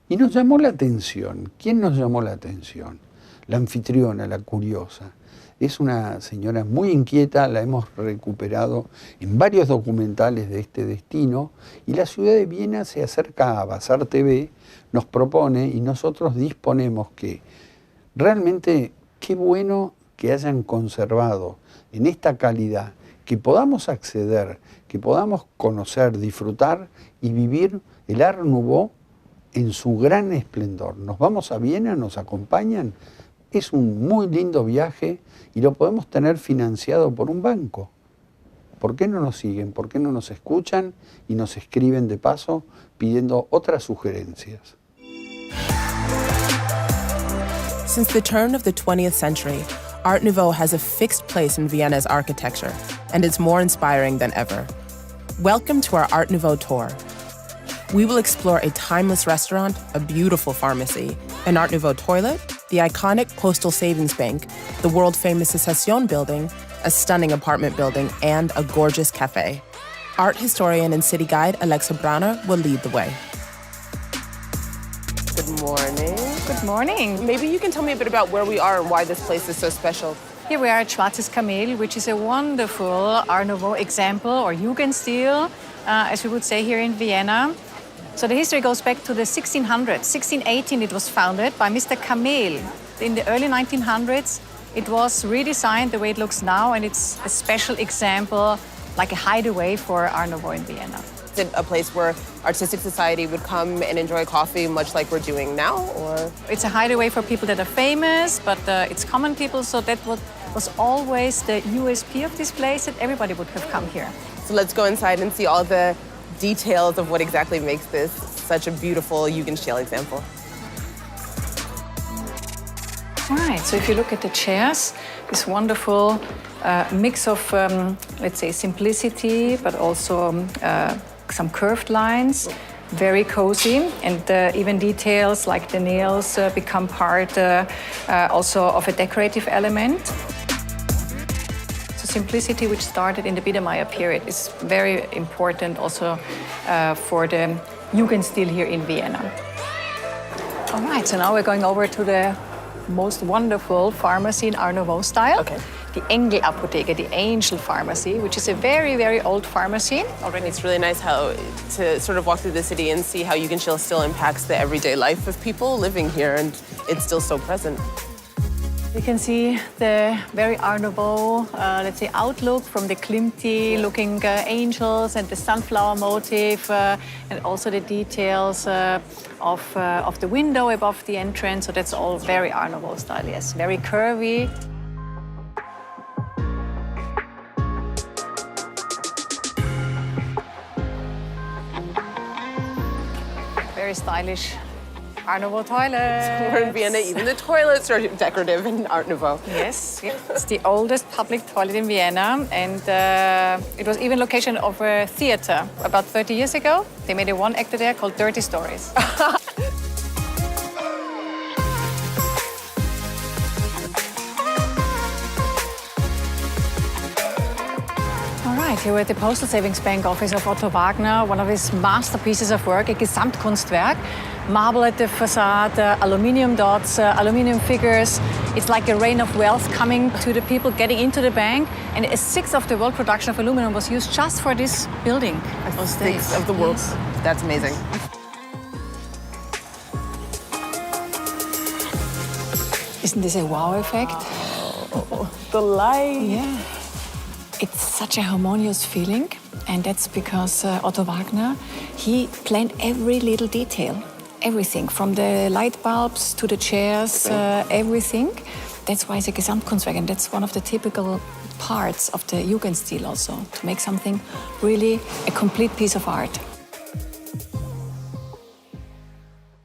Y nos llamó la atención. ¿Quién nos llamó la atención? La anfitriona, la curiosa. Es una señora muy inquieta, la hemos recuperado en varios documentales de este destino, y la ciudad de Viena se acerca a Basar TV, nos propone y nosotros disponemos que realmente qué bueno que hayan conservado en esta calidad, que podamos acceder, que podamos conocer, disfrutar y vivir el Art Nouveau en su gran esplendor. Nos vamos a Viena, nos acompañan. Es un muy lindo viaje y lo podemos tener financiado por un banco. ¿Por qué no nos siguen? ¿Por qué no nos escuchan y nos escriben de paso pidiendo otras sugerencias? Since the turn of the 20th century, Art Nouveau has a fixed place in Vienna's architecture, and it's more inspiring than ever. Welcome to our Art Nouveau tour. We will explore a timeless restaurant, a beautiful pharmacy, an Art Nouveau toilet, the iconic Postal Savings Bank, the world-famous Secesión building, a stunning apartment building, and a gorgeous cafe. Art historian and city guide Alexa Brauner will lead the way. Good morning. Good morning. Maybe you can tell me a bit about where we are and why this place is so special. Here we are at Schwarzes Kamel, which is a wonderful Art Nouveau example, or Jugendstil, as we would say here in Vienna. So the history goes back to the 1600s. 1618 it was founded by Mr. Kamel. In the early 1900s, it was redesigned the way it looks now, and it's a special example, like a hideaway for Art Nouveau in Vienna. Is it a place where artistic society would come and enjoy coffee, much like we're doing now, or? It's a hideaway for people that are famous, but it's common people, so that was always the USP of this place, that everybody would have come here. So let's go inside and see all the details of what exactly makes this such a beautiful Jugendstil example. All right, so if you look at the chairs, this wonderful mix of, let's say, simplicity, but also some curved lines, very cozy, and even details like the nails become part also of a decorative element. So simplicity, which started in the Biedermeier period, is very important also for the Jugendstil here in Vienna. All right, so now we're going over to the most wonderful pharmacy in Art Nouveau style. Okay. The Engelapotheke, the Angel Pharmacy, which is a very, very old pharmacy. Already it's really nice to sort of walk through the city and see how Jugendstil still impacts the everyday life of people living here, and it's still so present. You can see the very Art Nouveau, let's say, outlook from the Klimt-looking angels and the sunflower motif, and also the details of the window above the entrance. So that's all very Art Nouveau style, yes, very curvy. Very stylish Art Nouveau toilets. So we're in Vienna, even the toilets are decorative in Art Nouveau. Yes, it's the oldest public toilet in Vienna, and it was even location of a theater about 30 years ago. They made a one-actor there called Dirty Stories. Here we're at the Postal Savings Bank office of Otto Wagner, one of his masterpieces of work, a Gesamtkunstwerk. Marble at the facade, aluminium dots, aluminium figures. It's like a rain of wealth coming to the people getting into the bank. And a sixth of the world production of aluminum was used just for this building. A sixth of the world. Yes. That's amazing. Isn't this a wow effect? Oh, the light. Yeah. It's such a harmonious feeling, and that's because Otto Wagner, he planned every little detail, everything, from the light bulbs to the chairs, everything. That's why it's a Gesamtkunstwerk, and that's one of the typical parts of the Jugendstil also, to make something really a complete piece of art.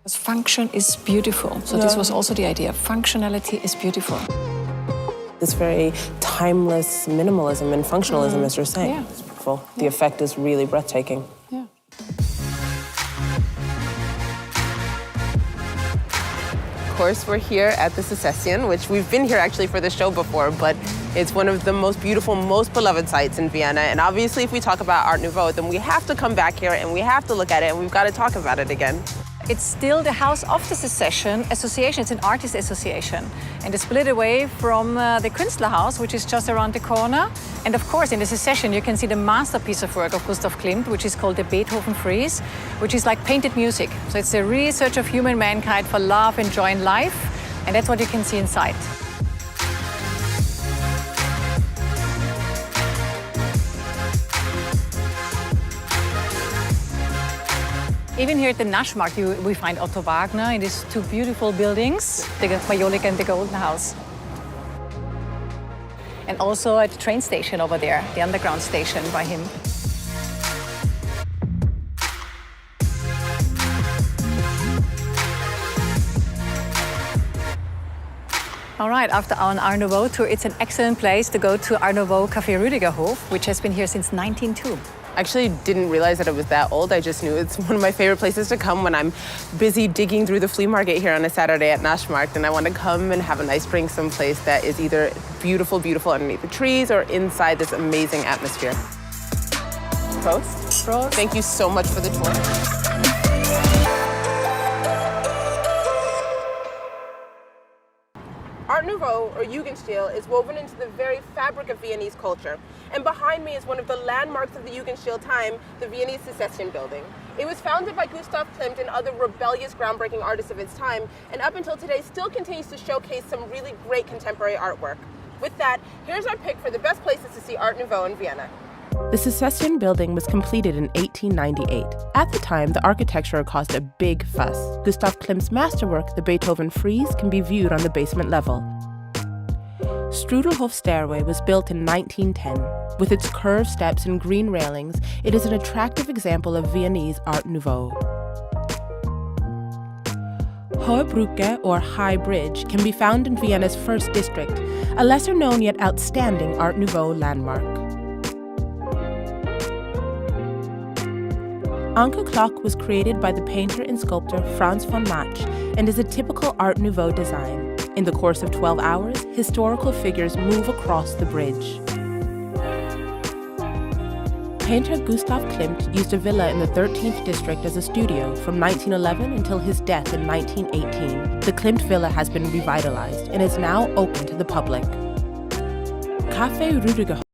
Function is beautiful, so this was also the idea. Functionality is beautiful. This very timeless minimalism and functionalism, as you're saying. Yeah. It's beautiful. The effect is really breathtaking. Yeah. Of course, we're here at the Secesión, which we've been here actually for the show before, but it's one of the most beautiful, most beloved sites in Vienna. And obviously, if we talk about Art Nouveau, then we have to come back here and we have to look at it and we've got to talk about it again. It's still the house of the Secesión Association. It's an artist association. And it's split away from the Künstlerhaus, which is just around the corner. And of course, in the Secesión, you can see the masterpiece of work of Gustav Klimt, which is called the Beethoven Frieze, which is like painted music. So it's the research of human mankind for love and joy in life. And that's what you can see inside. Even here at the Naschmarkt, we find Otto Wagner in these two beautiful buildings, the Majolika and the Golden House. And also at the train station over there, the underground station by him. All right, after our Art Nouveau tour, it's an excellent place to go to Art Nouveau Café Rüdigerhof, which has been here since 1902. I actually didn't realize that it was that old. I just knew it's one of my favorite places to come when I'm busy digging through the flea market here on a Saturday at Naschmarkt, and I want to come and have a nice drink someplace that is either beautiful, beautiful underneath the trees or inside this amazing atmosphere. Prost. Prost. Thank you so much for the tour. Art Nouveau, or Jugendstil, is woven into the very fabric of Viennese culture. And behind me is one of the landmarks of the Jugendstil time, the Viennese Secesión building. It was founded by Gustav Klimt and other rebellious, groundbreaking artists of its time, and up until today still continues to showcase some really great contemporary artwork. With that, here's our pick for the best places to see Art Nouveau in Vienna. The Secesión building was completed in 1898. At the time, the architecture caused a big fuss. Gustav Klimt's masterwork, the Beethoven Frieze, can be viewed on the basement level. Strudelhof Stairway was built in 1910. With its curved steps and green railings, it is an attractive example of Viennese Art Nouveau. Hohe Brücke, or High Bridge, can be found in Vienna's first district, a lesser-known yet outstanding Art Nouveau landmark. Anke Clock was created by the painter and sculptor Franz von Mach and is a typical Art Nouveau design. In the course of 12 hours, historical figures move across the bridge. Painter Gustav Klimt used a villa in the 13th district as a studio from 1911 until his death in 1918. The Klimt villa has been revitalized and is now open to the public. Café Rüdigerhof